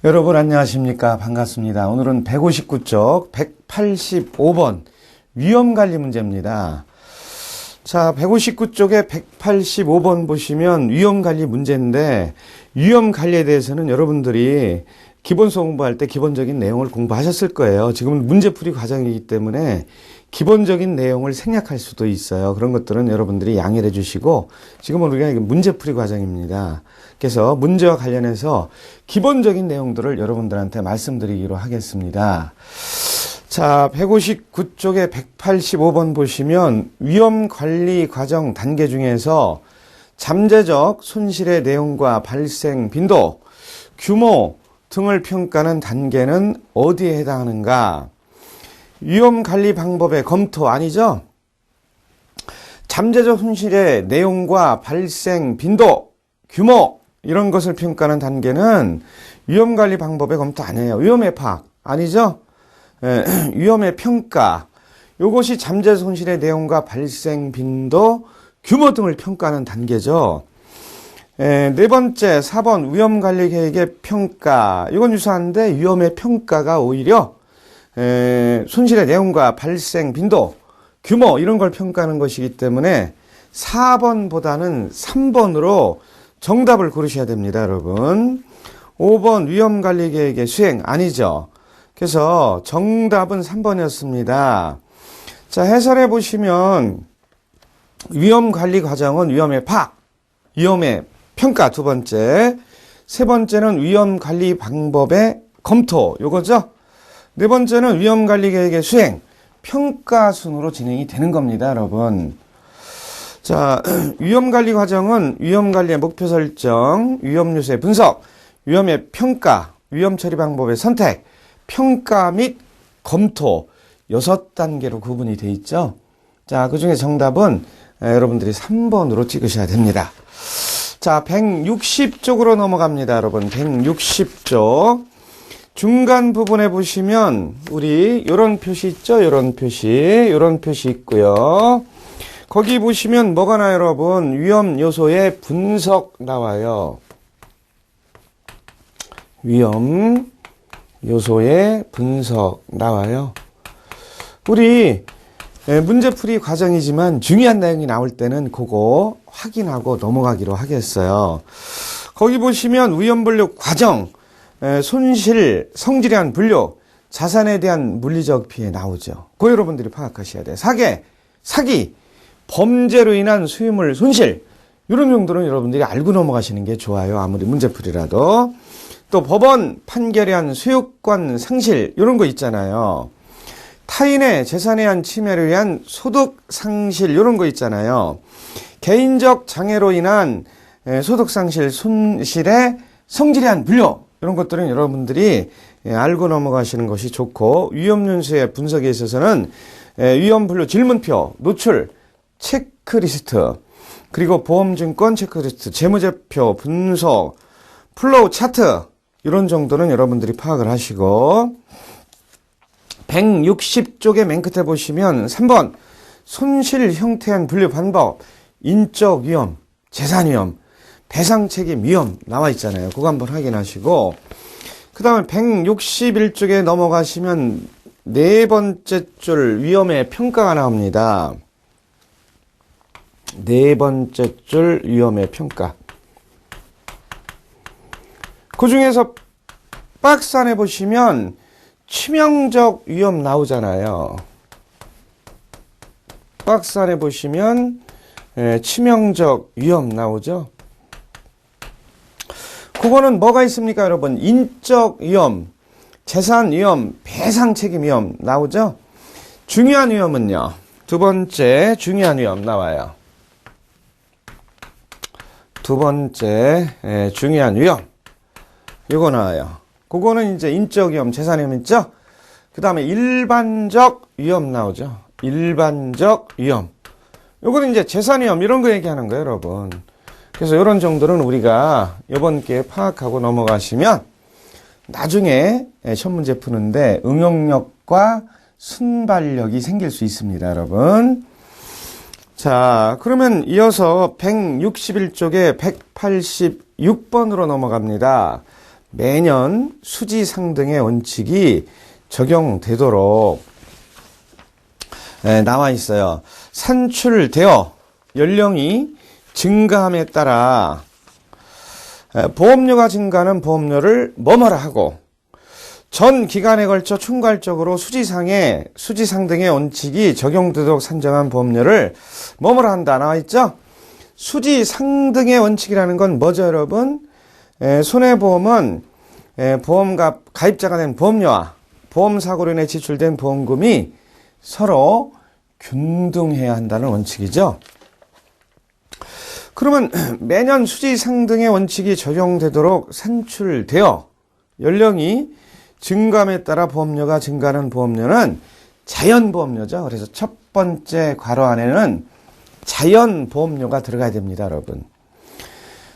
여러분 안녕하십니까? 반갑습니다. 오늘은 159쪽 185번 위험관리 문제입니다. 자, 159쪽에 185번 보시면 위험관리 문제인데, 위험관리에 대해서는 여러분들이 기본서 공부할 때 기본적인 내용을 공부하셨을 거예요. 지금은 문제풀이 과정이기 때문에 기본적인 내용을 생략할 수도 있어요. 그런 것들은 여러분들이 양해를 해주시고, 지금은 우리가 문제풀이 과정입니다. 그래서 문제와 관련해서 기본적인 내용들을 여러분들한테 말씀드리기로 하겠습니다. 자, 159쪽에 185번 보시면 위험관리 과정 단계 중에서 잠재적 손실의 내용과 발생 빈도, 규모 등을 평가하는 단계는 어디에 해당하는가? 위험관리 방법의 검토 아니죠? 잠재적 손실의 내용과 발생 빈도, 규모 이런 것을 평가하는 단계는 위험관리 방법의 검토 아니에요. 위험의 파악 아니죠? 위험의 평가, 이것이 잠재 손실의 내용과 발생 빈도, 규모 등을 평가하는 단계죠. 네 번째, 4번 위험관리 계획의 평가. 이건 유사한데 위험의 평가가 오히려 손실의 내용과 발생 빈도, 규모 이런 걸 평가하는 것이기 때문에 4번보다는 3번으로 정답을 고르셔야 됩니다, 여러분. 5번 위험관리 계획의 수행 아니죠. 그래서 정답은 3번이었습니다. 자, 해설해 보시면 위험관리 과정은 위험의 파악, 위험의 평가 두 번째, 세 번째는 위험관리 방법의 검토 요거죠. 네 번째는 위험관리 계획의 수행, 평가 순으로 진행이 되는 겁니다, 여러분. 자, 위험관리 과정은 위험관리의 목표 설정, 위험 요소의 분석, 위험의 평가, 위험 처리 방법의 선택, 평가 및 검토 6단계로 구분이 되어 있죠. 자, 그 중에 정답은 여러분들이 3번으로 찍으셔야 됩니다. 자, 160쪽으로 넘어갑니다, 여러분. 160쪽. 중간 부분에 보시면 우리 요런 표시 있죠? 요런 표시 있고요. 거기 보시면 뭐가 나요, 여러분? 위험 요소의 분석 나와요. 위험 요소의 분석 나와요. 우리 문제풀이 과정이지만 중요한 내용이 나올 때는 그거 확인하고 넘어가기로 하겠어요. 거기 보시면 위험분류 과정, 손실, 성질에 대한 분류, 자산에 대한 물리적 피해 나오죠. 그거 여러분들이 파악하셔야 돼요. 사기, 범죄로 인한 수유물 손실, 이런 정도는 여러분들이 알고 넘어가시는 게 좋아요. 아무리 문제풀이라도. 또 법원 판결에 의한 소유권 상실, 이런 거 있잖아요. 타인의 재산에 의한 침해로 의한 소득 상실, 이런 거 있잖아요. 개인적 장애로 인한 소득 상실, 손실의 성질에 의한 분류, 이런 것들은 여러분들이 알고 넘어가시는 것이 좋고, 위험 요소의 분석에 있어서는 위험 분류 질문표, 노출, 체크리스트, 그리고 보험증권 체크리스트, 재무제표, 분석, 플로우 차트, 이런 정도는 여러분들이 파악을 하시고, 160쪽의 맨 끝에 보시면 3번 손실 형태한 분류 방법, 인적 위험, 재산 위험, 배상 책임 위험 나와 있잖아요. 그거 한번 확인하시고, 그 다음에 161쪽에 넘어가시면 네 번째 줄 위험의 평가가 나옵니다. 네 번째 줄 위험의 평가. 그 중에서 박스 안에 보시면 치명적 위험 나오잖아요. 박스 안에 보시면 치명적 위험 나오죠. 그거는 뭐가 있습니까, 여러분? 인적 위험, 재산 위험, 배상 책임 위험 나오죠. 중요한 위험은요, 두 번째 중요한 위험 나와요. 두 번째 중요한 위험, 이거 나와요. 그거는 이제 인적 위험, 재산 위험 있죠. 그 다음에 일반적 위험 나오죠. 일반적 위험, 요거는 이제 재산 위험 이런 거 얘기하는 거예요, 여러분. 그래서 이런 정도는 우리가 이번 기회에 파악하고 넘어가시면 나중에 시험 문제 푸는데 응용력과 순발력이 생길 수 있습니다, 여러분. 자, 그러면 이어서 161쪽에 186번으로 넘어갑니다. 매년 수지상등의 원칙이 적용되도록 나와 있어요. 산출되어 연령이 증가함에 따라 보험료가 증가하는 보험료를 뭐뭐라 하고 전 기간에 걸쳐 총괄적으로 수지상등의 원칙이 적용되도록 산정한 보험료를 뭐뭐라 한다 나와 있죠? 수지상등의 원칙이라는 건 뭐죠, 여러분? 손해보험은 가입자가 낸 보험료와 보험사고로 인해 지출된 보험금이 서로 균등해야 한다는 원칙이죠. 그러면 매년 수지상등의 원칙이 적용되도록 산출되어 연령이 증감에 따라 보험료가 증가하는 보험료는 자연보험료죠. 그래서 첫 번째 괄호 안에는 자연보험료가 들어가야 됩니다, 여러분.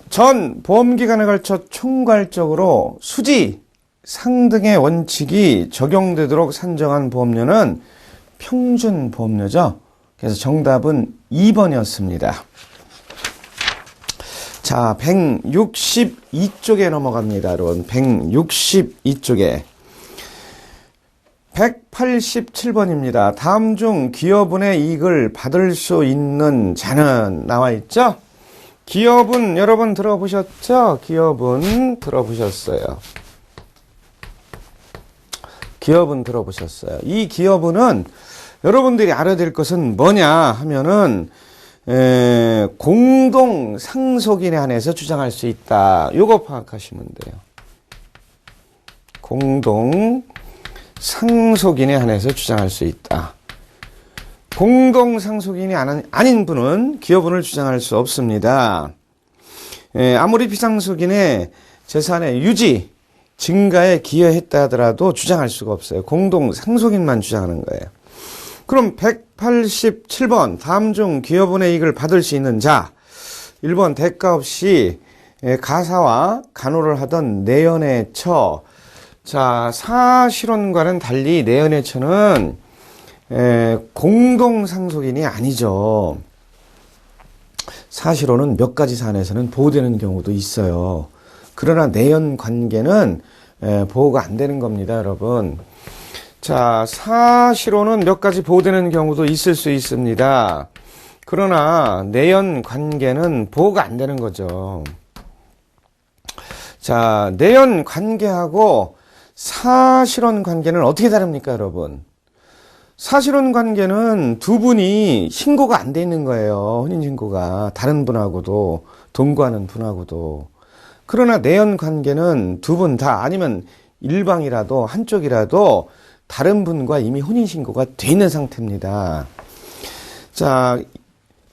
전 보험기간에 걸쳐 총괄적으로 수지상등의 원칙이 적용되도록 산정한 보험료는 평준보험료죠. 그래서 정답은 2번이었습니다. 자, 162쪽에 넘어갑니다, 여러분. 162쪽에. 187번입니다. 다음 중 기여분의 이익을 받을 수 있는 자는 나와 있죠? 기여분 여러분 들어보셨죠? 기여분 들어보셨어요. 기여분 들어보셨어요. 이 기여분은 여러분들이 알아야 될 것은 뭐냐 하면은 공동 상속인에 한해서 주장할 수 있다. 요거 파악하시면 돼요. 공동 상속인에 한해서 주장할 수 있다. 공동 상속인이 아닌 분은 기여분을 주장할 수 없습니다. 아무리 비상속인의 재산의 유지, 증가에 기여했다 하더라도 주장할 수가 없어요. 공동 상속인만 주장하는 거예요. 그럼 187번 다음 중 기여분의 이익을 받을 수 있는 자 1번 대가 없이 가사와 간호를 하던 내연의 처. 자, 사실혼과는 달리 내연의 처는 공동상속인이 아니죠. 사실혼은 몇 가지 사안에서는 보호되는 경우도 있어요. 그러나 내연 관계는 보호가 안 되는 겁니다, 여러분. 자, 사실혼은 몇 가지 보호되는 경우도 있을 수 있습니다. 그러나 내연 관계는 보호가 안 되는 거죠. 자, 내연 관계하고 사실혼 관계는 어떻게 다릅니까, 여러분? 사실혼 관계는 두 분이 신고가 안 돼 있는 거예요. 혼인신고가. 다른 분하고도, 동거하는 분하고도. 그러나 내연 관계는 두 분 다, 아니면 일방이라도, 한쪽이라도 다른 분과 이미 혼인신고가 돼 있는 상태입니다. 자,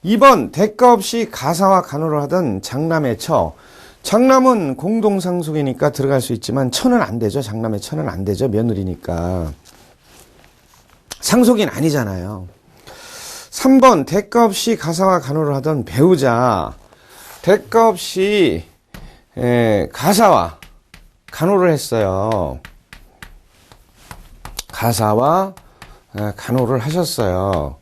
2번, 대가 없이 가사와 간호를 하던 장남의 처. 장남은 공동상속이니까 들어갈 수 있지만 처는 안 되죠. 장남의 처는 안 되죠. 며느리니까. 상속인 아니잖아요. 3번 대가 없이 가사와 간호를 하던 배우자. 대가 없이 가사와 간호를 했어요. 가사와 간호를 하셨어요.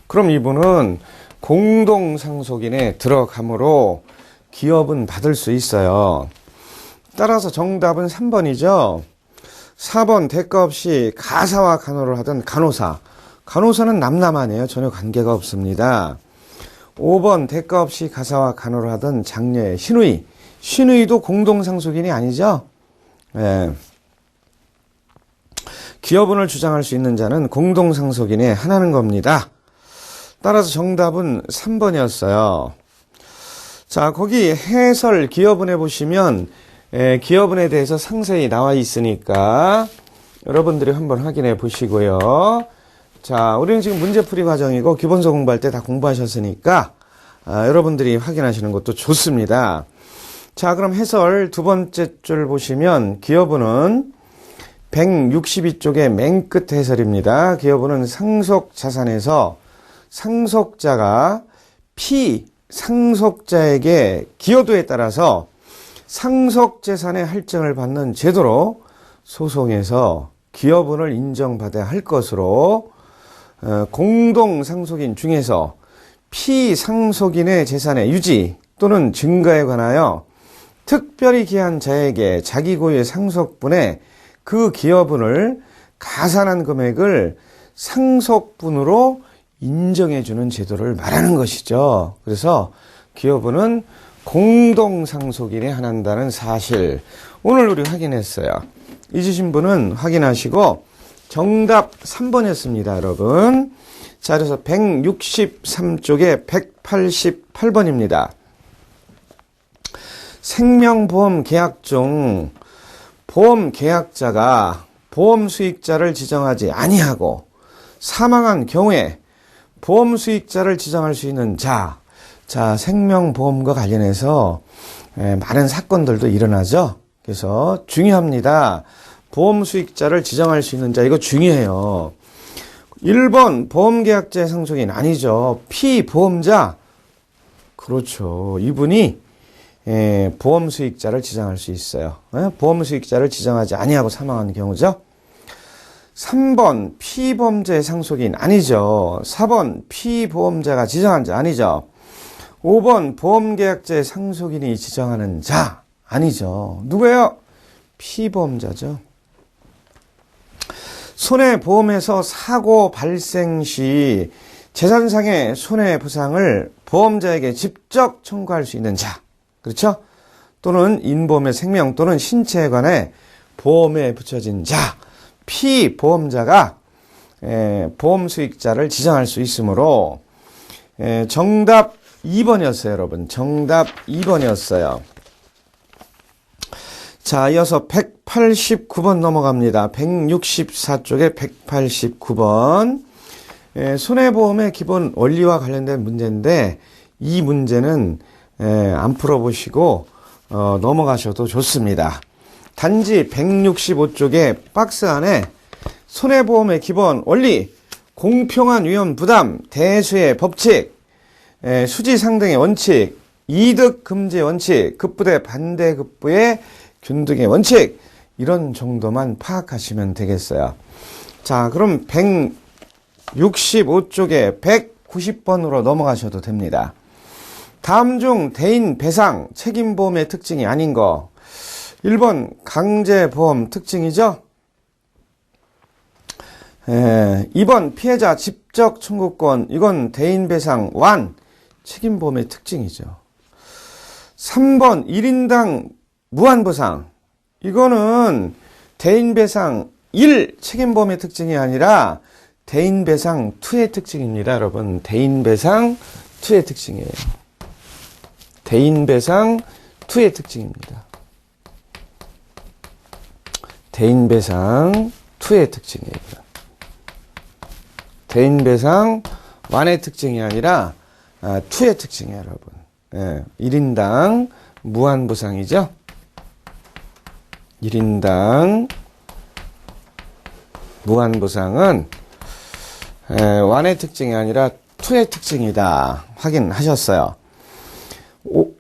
그럼 이분은 공동상속인에 들어가므로 기여분 받을 수 있어요. 따라서 정답은 3번이죠. 4번 대가 없이 가사와 간호를 하던 간호사. 간호사는 남남아니에요. 전혀 관계가 없습니다. 5번 대가 없이 가사와 간호를 하던 장녀의 신우이. 신우이도 공동상속인이 아니죠. 기여분을 주장할 수 있는 자는 공동상속인에 하나는 겁니다. 따라서 정답은 3번이었어요. 자, 거기 해설 기여분에 보시면 기여분에 대해서 상세히 나와 있으니까 여러분들이 한번 확인해 보시고요. 자, 우리는 지금 문제풀이 과정이고 기본서 공부할 때 다 공부하셨으니까 여러분들이 확인하시는 것도 좋습니다. 자, 그럼 해설 두 번째 줄 보시면 기여분은 162쪽의 맨 끝 해설입니다. 기여분은 상속자산에서 상속자가 피상속자에게 기여도에 따라서 상속재산의 할증을 받는 제도로 소송에서 기여분을 인정받아야 할 것으로 공동상속인 중에서 피상속인의 재산의 유지 또는 증가에 관하여 특별히 기한 자에게 자기 고유의 상속분에 그 기여분을 가산한 금액을 상속분으로 인정해주는 제도를 말하는 것이죠. 그래서 기여분은 공동상속인에 한한다는 사실 오늘 우리 확인했어요. 잊으신 분은 확인하시고 정답 3번이었습니다. 여러분. 자, 그래서 163쪽에 188번입니다. 생명보험 계약 중 보험 계약자가 보험 수익자를 지정하지 아니하고 사망한 경우에 보험 수익자를 지정할 수 있는 자, 생명보험과 관련해서 많은 사건들도 일어나죠. 그래서 중요합니다. 보험 수익자를 지정할 수 있는 자, 이거 중요해요. 1번 보험계약자의 상속인 아니죠. 피보험자. 그렇죠. 이분이 보험 수익자를 지정할 수 있어요. 보험 수익자를 지정하지 아니하고 사망한 경우죠. 3번 피보험자의 상속인 아니죠. 4번 피보험자가 지정한 자 아니죠. 5번 보험계약자의 상속인이 지정하는 자 아니죠. 누구예요? 피보험자죠. 손해보험에서 사고 발생 시 재산상의 손해보상을 보험자에게 직접 청구할 수 있는 자. 그렇죠? 또는 인보험의 생명 또는 신체에 관해 보험에 붙여진 자. 피보험자가 보험 수익자를 지정할 수 있으므로 정답 2번이었어요, 여러분. 정답 2번이었어요. 자, 이어서 189번 넘어갑니다. 164쪽에 189번. 손해보험의 기본 원리와 관련된 문제인데 이 문제는 안 풀어보시고 넘어가셔도 좋습니다. 단지 165쪽에 박스 안에 손해보험의 기본 원리, 공평한 위험 부담, 대수의 법칙, 수지상등의 원칙, 이득 금지 원칙, 급부대 반대급부의 균등의 원칙, 이런 정도만 파악하시면 되겠어요. 자, 그럼 165쪽에 190번으로 넘어가셔도 됩니다. 다음 중 대인 배상 책임보험의 특징이 아닌 거. 1번 강제보험 특징이죠. 2번 피해자 직접 청구권. 이건 대인 배상 완 책임보험의 특징이죠. 3번 1인당 무한보상. 이거는 대인배상 1 책임보험의 특징이 아니라 대인배상 2의 특징입니다. 여러분, 대인배상 2의 특징이에요. 대인배상 2의 특징입니다. 대인배상 2의 특징이에요. 대인배상 1의 특징이 아니라 2의 특징이에요, 여러분. 1인당 무한보상이죠. 1인당 무한보상은 1의 특징이 아니라 2의 특징이다. 확인하셨어요.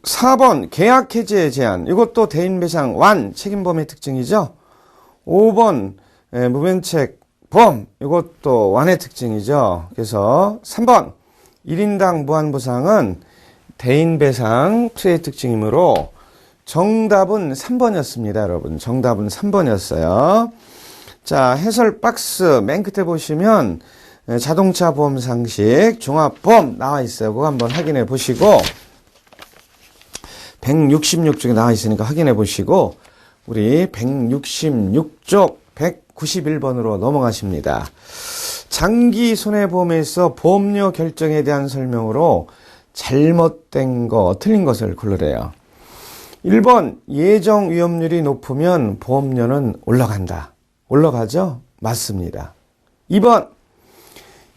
4번 계약 해지의 제한. 이것도 대인배상 1 책임보험의 특징이죠. 5번 무변책 보험. 이것도 1의 특징이죠. 그래서 3번 1인당 무한보상은 대인배상 2의 특징이므로 정답은 3번이었습니다, 여러분. 정답은 3번이었어요. 자, 해설 박스 맨 끝에 보시면 자동차 보험 상식, 종합보험 나와 있어요. 그거 한번 확인해 보시고 166쪽에 나와 있으니까 확인해 보시고 우리 166쪽 191번으로 넘어가십니다. 장기 손해보험에서 보험료 결정에 대한 설명으로 잘못된 거, 틀린 것을 고르래요. 1번 예정 위험률이 높으면 보험료는 올라간다. 올라가죠? 맞습니다. 2번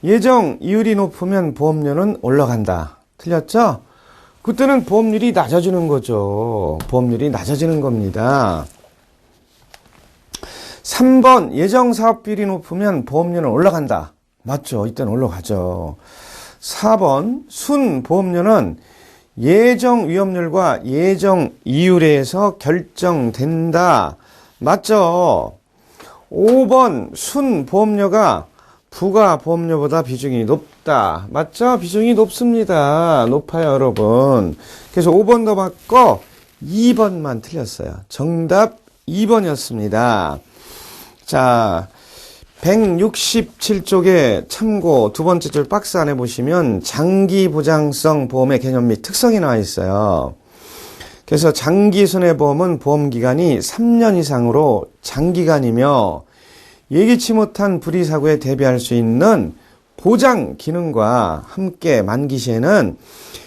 예정 이율이 높으면 보험료는 올라간다. 틀렸죠? 그때는 보험률이 낮아지는 거죠. 보험률이 낮아지는 겁니다. 3번 예정 사업비율이 높으면 보험료는 올라간다. 맞죠? 이때는 올라가죠. 4번 순 보험료는 예정 위험률과 예정 이율에서 결정된다. 맞죠? 5번 순 보험료가 부가 보험료보다 비중이 높다. 맞죠? 비중이 높습니다. 높아요, 여러분. 그래서 5번도 맞고 2번만 틀렸어요. 정답 2번이었습니다. 자, 167쪽에 참고 두 번째 줄 박스 안에 보시면 장기 보장성 보험의 개념 및 특성이 나와 있어요. 그래서 장기 손해보험은 보험기간이 3년 이상으로 장기간이며 예기치 못한 불의사고에 대비할 수 있는 보장 기능과 함께 만기 시에는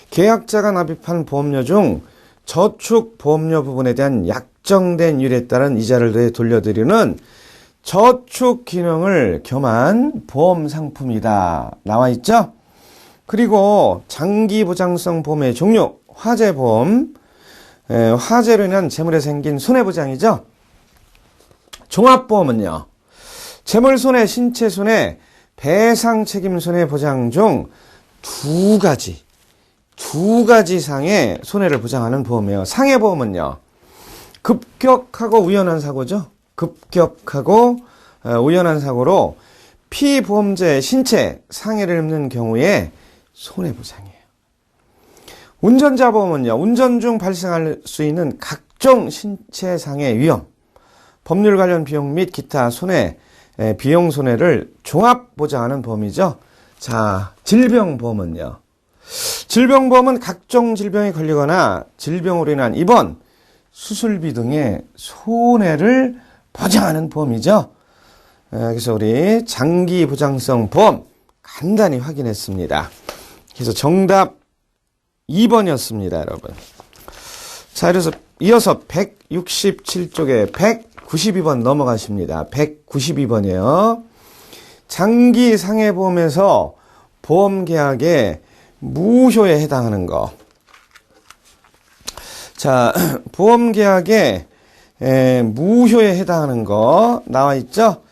계약자가 납입한 보험료 중 저축 보험료 부분에 대한 약정된 율에 따른 이자를 돌려드리는 저축 기능을 겸한 보험 상품이다. 나와 있죠? 그리고 장기 보장성 보험의 종류, 화재보험, 화재로 인한 재물에 생긴 손해보장이죠. 종합보험은요, 재물손해, 신체손해, 배상책임손해 보장 중 두 가지 상의 손해를 보장하는 보험이에요. 상해보험은요, 급격하고 우연한 사고죠. 급격하고 우연한 사고로 피보험자의 신체 상해를 입는 경우에 손해보장이에요. 운전자 보험은요, 운전 중 발생할 수 있는 각종 신체 상해 위험, 법률 관련 비용 및 기타 손해, 비용 손해를 종합 보장하는 보험이죠. 자, 질병보험은요, 질병보험은 각종 질병에 걸리거나 질병으로 인한 입원, 수술비 등의 손해를 보장하는 보험이죠. 그래서 우리 장기 보장성 보험 간단히 확인했습니다. 그래서 정답 2번이었습니다, 여러분. 자, 그래서 이어서 167쪽에 192번 넘어가십니다. 192번이에요. 장기 상해보험에서 보험계약에 무효에 해당하는 거. 자, 보험계약에 무효에 해당하는 거 나와 있죠?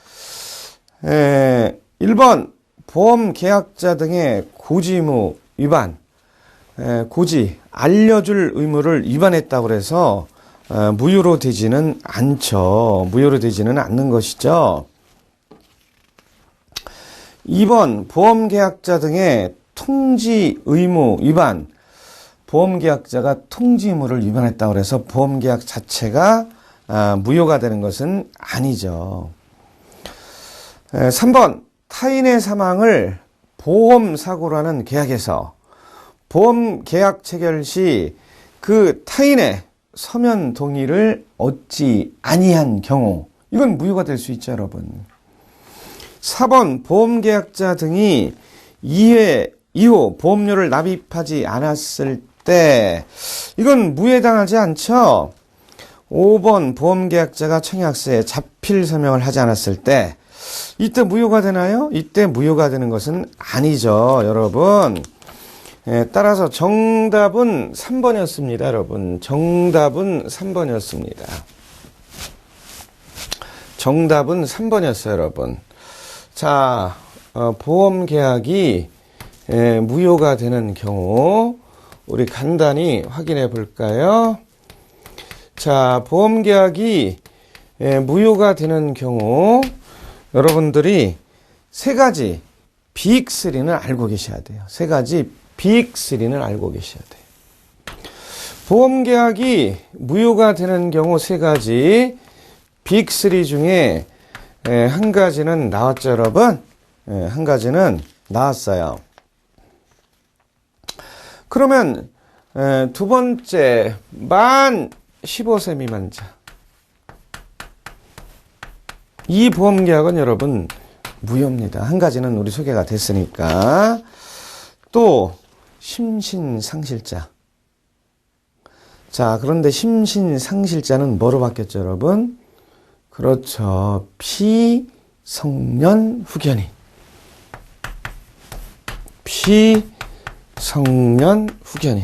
1번 보험계약자 등의 고지의무 위반, 고지, 알려줄 의무를 위반했다고 해서 무효로 되지는 않죠. 무효로 되지는 않는 것이죠. 2번 보험계약자 등의 통지 의무 위반, 보험계약자가 통지 의무를 위반했다고 해서 보험계약 자체가 무효가 되는 것은 아니죠. 3번 타인의 사망을 보험사고라는 계약에서 보험계약 체결 시 그 타인의 서면 동의를 얻지 아니한 경우, 이건 무효가 될 수 있죠, 여러분. 4번 보험계약자 등이 2회 이후 보험료를 납입하지 않았을 때, 이건 무효에 해당하지 않죠. 5번 보험계약자가 청약서에 자필 서명을 하지 않았을 때, 이때 무효가 되나요? 이때 무효가 되는 것은 아니죠, 여러분. 따라서 정답은 3번이었습니다, 여러분. 정답은 3번이었습니다. 정답은 3번이었어요, 여러분. 자, 보험계약이 무효가 되는 경우 우리 간단히 확인해 볼까요? 자, 보험계약이 무효가 되는 경우 여러분들이 세 가지 빅3는 알고 계셔야 돼요. 세 가지 빅3는 알고 계셔야 돼요. 보험계약이 무효가 되는 경우 세 가지 빅3 중에 한 가지는 나왔죠, 여러분? 한 가지는 나왔어요. 그러면 두 번째, 만 15세 미만자. 이 보험계약은 여러분 무효입니다. 한 가지는 우리 소개가 됐으니까. 또 심신상실자. 자, 그런데 심신상실자는 뭐로 바뀌었죠, 여러분? 그렇죠. 피성년 후견인. 피성년 후견인.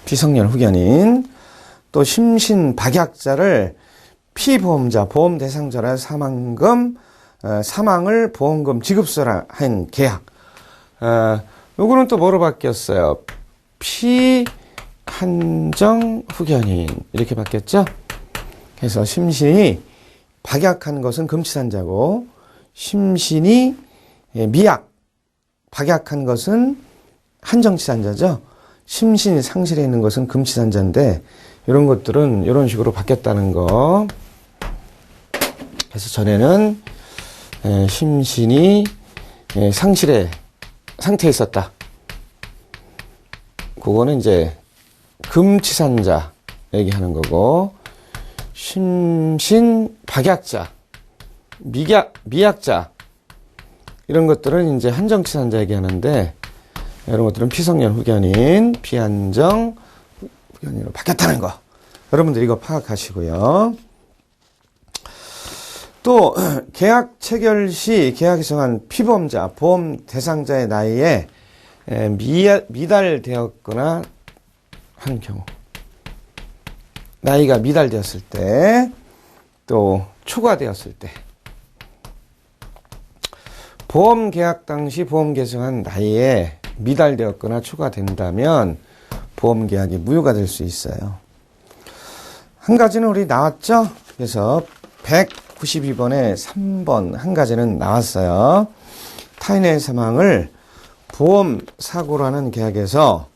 피성년 후견인. 또 심신박약자를 피보험자, 보험 대상자라 사망금, 사망을 보험금 지급서라 한 계약. 요거는 또 뭐로 바뀌었어요? 피한정 후견인. 이렇게 바뀌었죠? 그래서 심신이 박약한 것은 금치산자고, 심신이 미약, 박약한 것은 한정치산자죠. 심신, 상실에 있는 것은 금치산자인데 이런 것들은 이런 식으로 바뀌었다는 거. 그래서 전에는 심신이 상실의 상태에 있었다. 그거는 이제 금치산자 얘기하는 거고, 심신 박약자, 미약자 이런 것들은 이제 한정치산자 얘기하는데, 이런 것들은 피성년 후견인, 비한정 후견인으로 바뀌었다는 거. 여러분들 이거 파악하시고요. 또 계약 체결 시 계약이 정한 피보험자, 보험 대상자의 나이에 미달되었거나 하는 경우, 나이가 미달되었을 때, 또 초과되었을 때, 보험 계약 당시 보험 계정한 나이에 미달되었거나 초과된다면 보험 계약이 무효가 될 수 있어요. 한 가지는 우리 나왔죠? 그래서 192번에 3번 한 가지는 나왔어요. 타인의 사망을 보험 사고라는 계약에서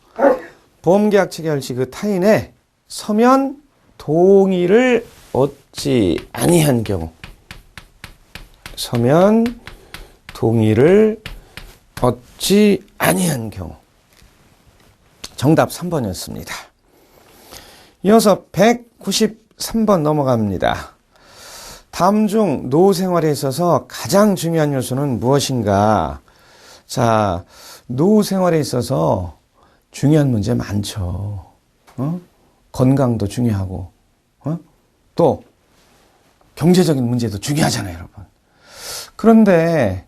보험 계약 체결 시 그 타인의 서면 동의를 얻지 아니한 경우, 서면 동의를 얻지 아니한 경우. 정답 3번이었습니다. 이어서 193번 넘어갑니다. 다음 중 노후 생활에 있어서 가장 중요한 요소는 무엇인가? 자, 노후 생활에 있어서 중요한 문제 많죠. 건강도 중요하고, 또 경제적인 문제도 중요하잖아요, 여러분. 그런데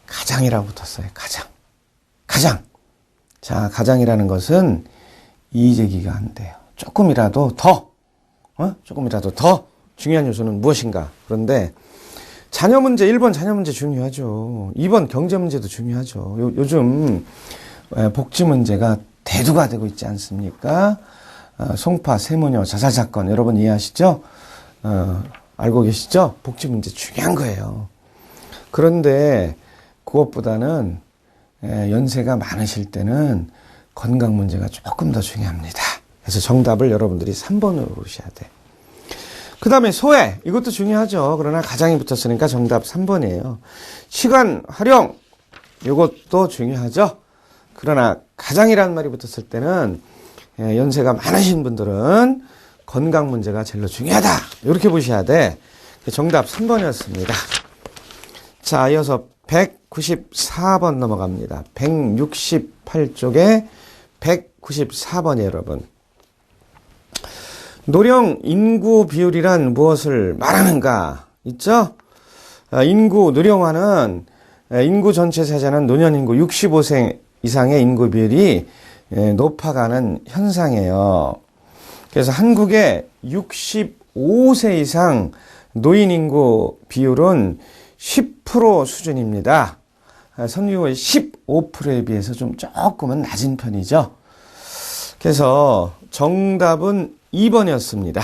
가장이라고 붙었어요. 가장. 자, 가장이라는 것은 이의제기가 안 돼요. 조금이라도 더 중요한 요소는 무엇인가? 그런데 자녀 문제, 1번 자녀 문제 중요하죠. 2번 경제 문제도 중요하죠. 요즘 복지 문제가 대두가 되고 있지 않습니까? 송파, 세모녀, 자살 사건 여러분 이해하시죠? 알고 계시죠? 복지 문제 중요한 거예요. 그런데 그것보다는 연세가 많으실 때는 건강 문제가 조금 더 중요합니다. 그래서 정답을 여러분들이 3번으로 고르셔야 돼. 그 다음에 소외, 이것도 중요하죠. 그러나 가장이 붙었으니까 정답 3번이에요. 시간 활용, 이것도 중요하죠. 그러나 가장이라는 말이 붙었을 때는 연세가 많으신 분들은 건강 문제가 제일 중요하다. 이렇게 보셔야 돼. 정답 3번이었습니다. 자, 이어서 194번 넘어갑니다. 168쪽에 194번이에요, 여러분. 노령 인구 비율이란 무엇을 말하는가? 있죠? 인구, 노령화는 인구 전체 세자는 노년 인구 65세 이상의 인구 비율이 높아가는 현상이에요. 그래서 한국의 65세 이상 노인 인구 비율은 10% 수준입니다. 선진국의 15%에 비해서 좀 조금은 낮은 편이죠. 그래서 정답은 2번이었습니다.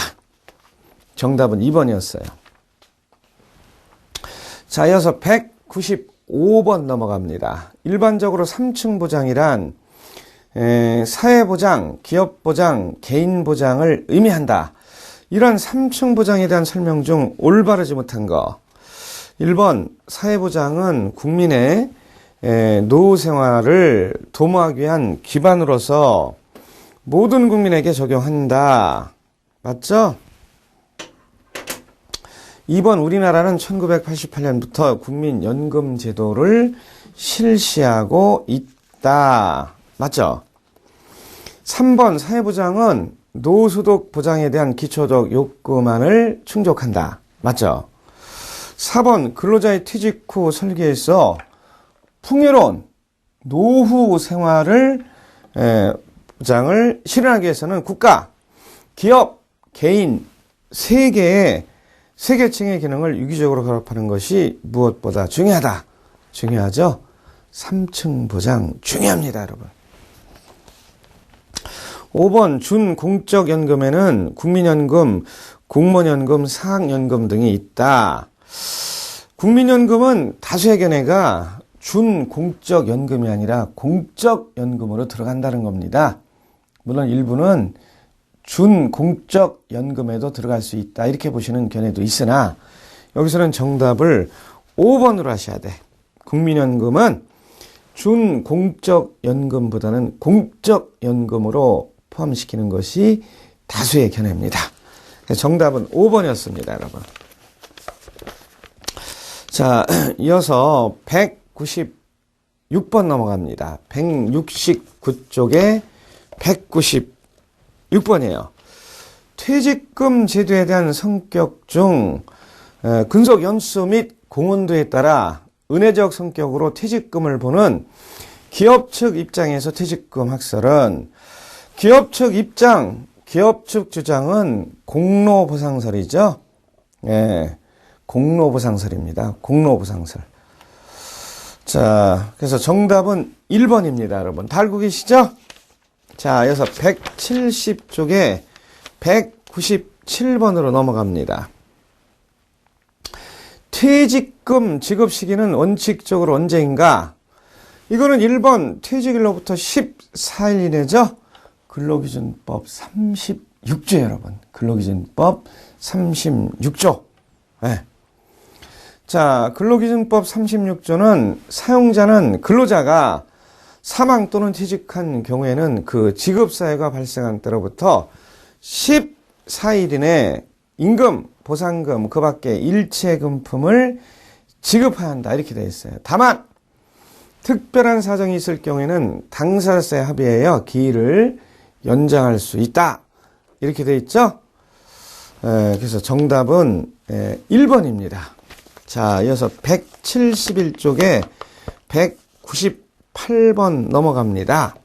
정답은 2번이었어요. 자, 이어서 195번 넘어갑니다. 일반적으로 3층 보장이란 사회보장, 기업보장, 개인보장을 의미한다. 이런 3층 보장에 대한 설명 중 올바르지 못한 거. 1번, 사회보장은 국민의 노후 생활을 도모하기 위한 기반으로서 모든 국민에게 적용한다. 맞죠? 2번, 우리나라는 1988년부터 국민연금 제도를 실시하고 있다. 맞죠? 3번, 사회보장은 노후소득 보장에 대한 기초적 욕구만을 충족한다. 맞죠? 4번, 근로자의 퇴직 후 설계에서 풍요로운 노후 생활을 보장을 실현하기 위해서는 국가, 기업, 개인, 세계층의 기능을 유기적으로 결합하는 것이 무엇보다 중요하다. 중요하죠? 3층 보장 중요합니다, 여러분. 5번, 준공적연금에는 국민연금, 공무원연금, 사학연금 등이 있다. 국민연금은 다수의 견해가 준공적연금이 아니라 공적연금으로 들어간다는 겁니다. 물론 일부는 준공적연금에도 들어갈 수 있다 이렇게 보시는 견해도 있으나 여기서는 정답을 5번으로 하셔야 돼. 국민연금은 준공적연금보다는 공적연금으로 포함시키는 것이 다수의 견해입니다. 정답은 5번이었습니다, 여러분. 자, 이어서 196번 넘어갑니다. 169쪽에 196번이에요. 퇴직금 제도에 대한 성격 중 근속 연수 및 공헌도에 따라 은혜적 성격으로 퇴직금을 보는 기업 측 입장에서 퇴직금 학설은 기업 측 입장, 기업 측 주장은 공로보상설이죠. 예, 공로보상설입니다. 공로보상설. 자, 그래서 정답은 1번입니다, 여러분. 다 알고 계시죠? 자, 이어서 170쪽에 197번으로 넘어갑니다. 퇴직금 지급 시기는 원칙적으로 언제인가? 이거는 1번 퇴직일로부터 14일 이내죠? 근로기준법 36조 여러분. 근로기준법 36조. 네. 자, 근로기준법 36조는 사용자는 근로자가 사망 또는 퇴직한 경우에는 그 지급사유가 발생한 때로부터 14일 이내 임금, 보상금, 그 밖에 일체금품을 지급해야 한다. 이렇게 되어 있어요. 다만 특별한 사정이 있을 경우에는 당사자세 합의하여 기일을 연장할 수 있다. 이렇게 되어 있죠. 그래서 정답은 1번입니다. 자, 이어서 171쪽에 198번 넘어갑니다.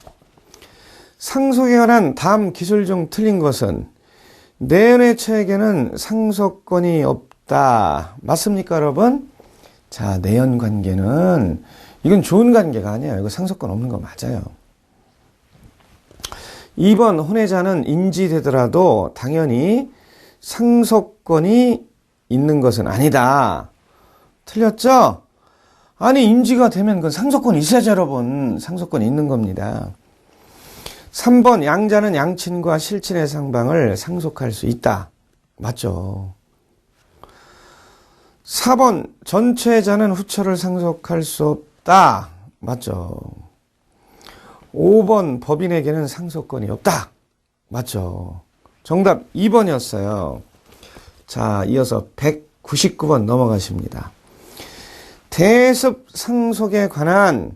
상속에 관한 다음 기술 중 틀린 것은 내연회처에게는 상속권이 없다. 맞습니까, 여러분? 자, 내연관계는 이건 좋은 관계가 아니에요. 이거 상속권 없는 거 맞아요. 2번 혼외자는 인지되더라도 당연히 상속권이 있는 것은 아니다. 틀렸죠? 아니, 인지가 되면 그건 상속권이 있어야죠, 여러분. 상속권이 있는 겁니다. 3번 양자는 양친과 실친의 상방을 상속할 수 있다. 맞죠. 4번 전처자는 후처를 상속할 수 없다. 맞죠. 5번 법인에게는 상속권이 없다. 맞죠. 정답 2번이었어요. 자, 이어서 199번 넘어가십니다. 대습 상속에 관한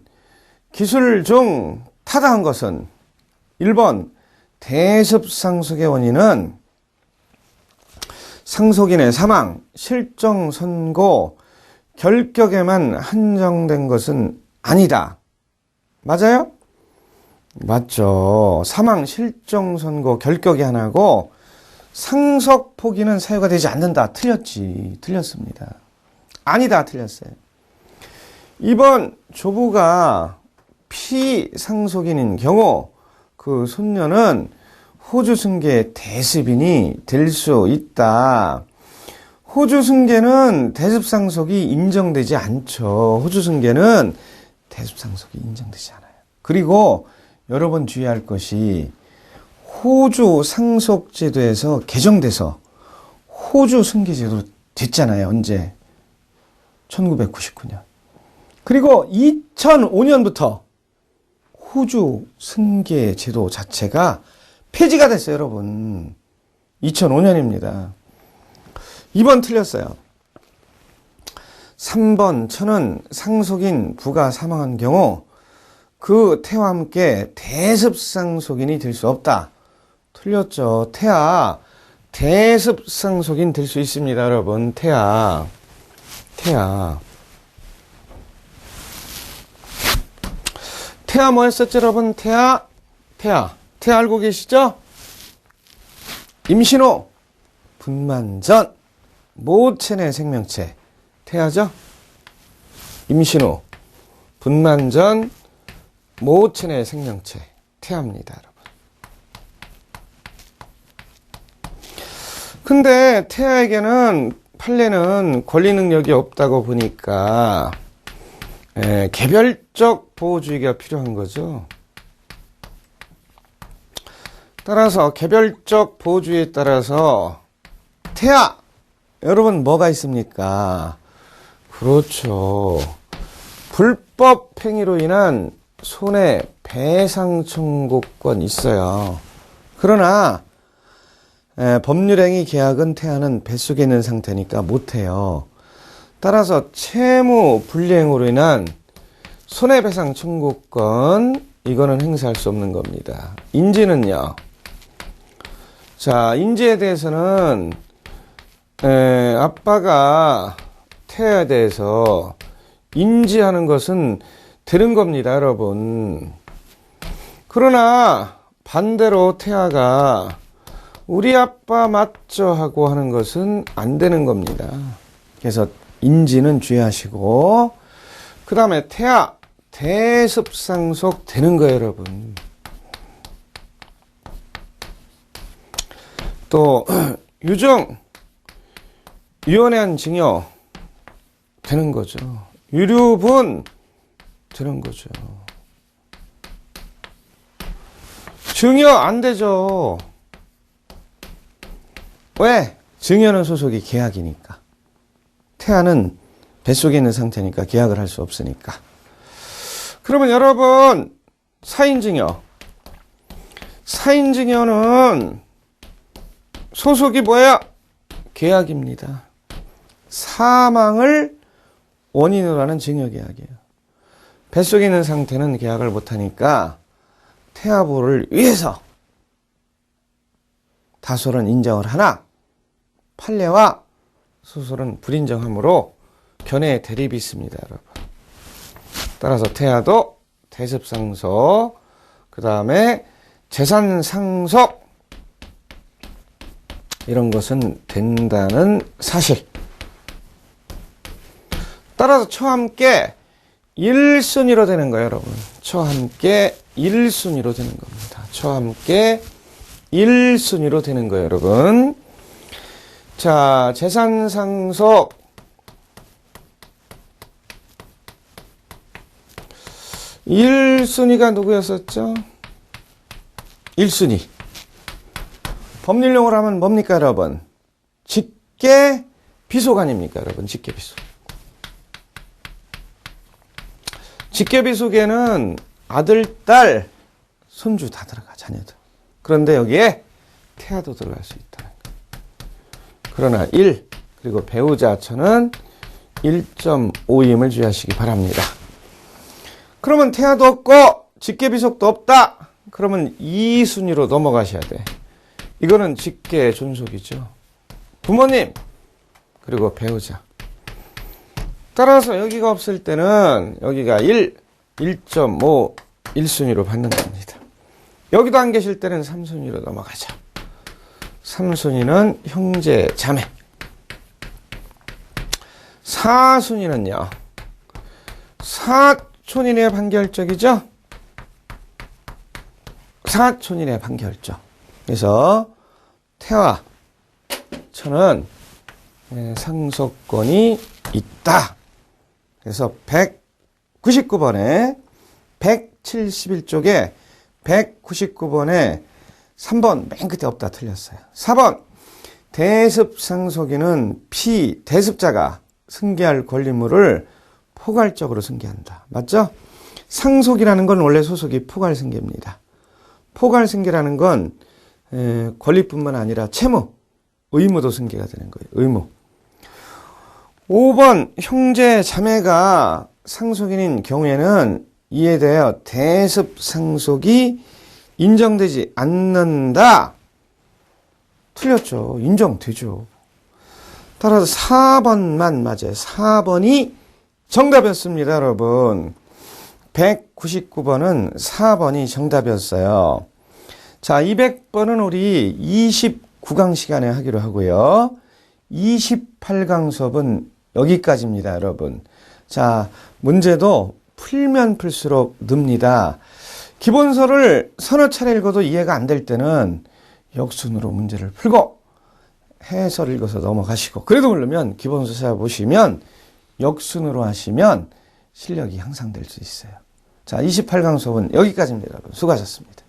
기술 중 타당한 것은 1번 대습 상속의 원인은 상속인의 사망, 실종, 선고, 결격에만 한정된 것은 아니다. 맞아요? 맞죠. 사망, 실종, 선고, 결격이 하나고 상속 포기는 사유가 되지 않는다. 틀렸습니다. 아니다. 틀렸어요. 2번 조부가 피상속인인 경우 그 손녀는 호주 승계 대습인이 될 수 있다. 호주 승계는 대습 상속이 인정되지 않죠. 호주 승계는 대습 상속이 인정되지 않아요. 그리고 여러 번 주의할 것이 호주 상속제도에서 개정돼서 호주 승계제도로 됐잖아요. 언제? 1999년. 그리고 2005년부터 호주 승계제도 자체가 폐지가 됐어요, 여러분. 2005년입니다. 2번 틀렸어요. 3번 처는 상속인 부가 사망한 경우 그 태와 함께 대습상속인이 될 수 없다. 틀렸죠. 태아 대습상속인 될 수 있습니다, 여러분. 태아 뭐 했었죠, 여러분? 태아 알고 계시죠? 임신 후 분만 전 모체내 생명체 태아죠? 임신 후 분만 전 모체내 생명체 태아입니다, 여러분. 근데 태아에게는 판례는 권리 능력이 없다고 보니까 개별적 보호주의가 필요한 거죠. 따라서 개별적 보호주의에 따라서 태아, 여러분 뭐가 있습니까? 그렇죠. 불법 행위로 인한 손해배상 청구권 있어요. 그러나 법률행위 계약은 태아는 뱃속에 있는 상태니까 못해요. 따라서 채무 불이행으로 인한 손해배상 청구권, 이거는 행사할 수 없는 겁니다. 인지는요. 자, 인지에 대해서는 아빠가 태아에 대해서 인지하는 것은 되는 겁니다, 여러분. 그러나 반대로 태아가 우리 아빠 맞죠 하고 하는 것은 안 되는 겁니다. 그래서 인지는 주의하시고, 그 다음에 태아, 대습상속 되는 거예요, 여러분. 또 유증, 유언한 증여 되는 거죠. 유류분 되는 거죠. 증여 안 되죠. 왜? 증여는 소속이 계약이니까. 태아는 뱃속에 있는 상태니까 계약을 할 수 없으니까. 그러면 여러분, 사인증여. 사인증여는 소속이 뭐야? 계약입니다. 사망을 원인으로 하는 증여계약이에요. 뱃속에 있는 상태는 계약을 못하니까 태아보호를 위해서 다솔은 인정을 하나 판례와 소솔은 불인정하므로 견해의 대립이 있습니다, 여러분. 따라서 태아도 대습상속, 그 다음에 재산상속, 이런 것은 된다는 사실. 따라서 처함께 1순위로 되는 거예요, 여러분. 처함께 1순위로 되는 겁니다. 처함께 1순위로 되는 거예요, 여러분. 자, 재산상속. 1순위가 누구였었죠? 1순위. 법률용어로 하면 뭡니까, 여러분? 직계 비속 아닙니까, 여러분? 직계 비속. 직계 비속에는 아들, 딸, 손주 다 들어가, 자녀들. 그런데 여기에 태아도 들어갈 수 있다는 거예요. 그러나 1, 그리고 배우자처는 1.5임을 주의하시기 바랍니다. 그러면 태아도 없고 직계 비속도 없다. 그러면 2순위로 넘어가셔야 돼. 이거는 직계 존속이죠. 부모님, 그리고 배우자. 따라서 여기가 없을 때는 여기가 1.5, 1순위로 받는 겁니다. 여기도 안 계실 때는 3순위로 넘어가죠. 3순위는 형제, 자매. 4순위는요. 사촌인의 판결적이죠. 사촌인의 판결적. 그래서 태와 처는 상속권이 있다. 그래서 199번에 171쪽에 199번에 3번 맨 끝에 없다 틀렸어요. 4번 대습상속인은 대습자가 승계할 권리물을 포괄적으로 승계한다. 맞죠? 상속이라는 건 원래 소속이 포괄승계입니다. 포괄승계라는 건 권리뿐만 아니라 채무, 의무도 승계가 되는 거예요. 의무. 5번 형제 자매가 상속인인 경우에는 이에 대하여 대습상속이 인정되지 않는다. 틀렸죠. 인정되죠. 따라서 4번만 맞아요. 4번이 정답이었습니다, 여러분. 199번은 4번이 정답이었어요. 자, 200번은 우리 29강 시간에 하기로 하고요. 28강 수업은 여기까지입니다, 여러분. 자, 문제도 풀면 풀수록 늡니다. 기본서를 서너 차례 읽어도 이해가 안 될 때는 역순으로 문제를 풀고 해설 읽어서 넘어가시고, 그래도 모르면 기본서 찾아보시면 역순으로 하시면 실력이 향상될 수 있어요. 자, 28강 수업은 여기까지입니다, 여러분. 수고하셨습니다.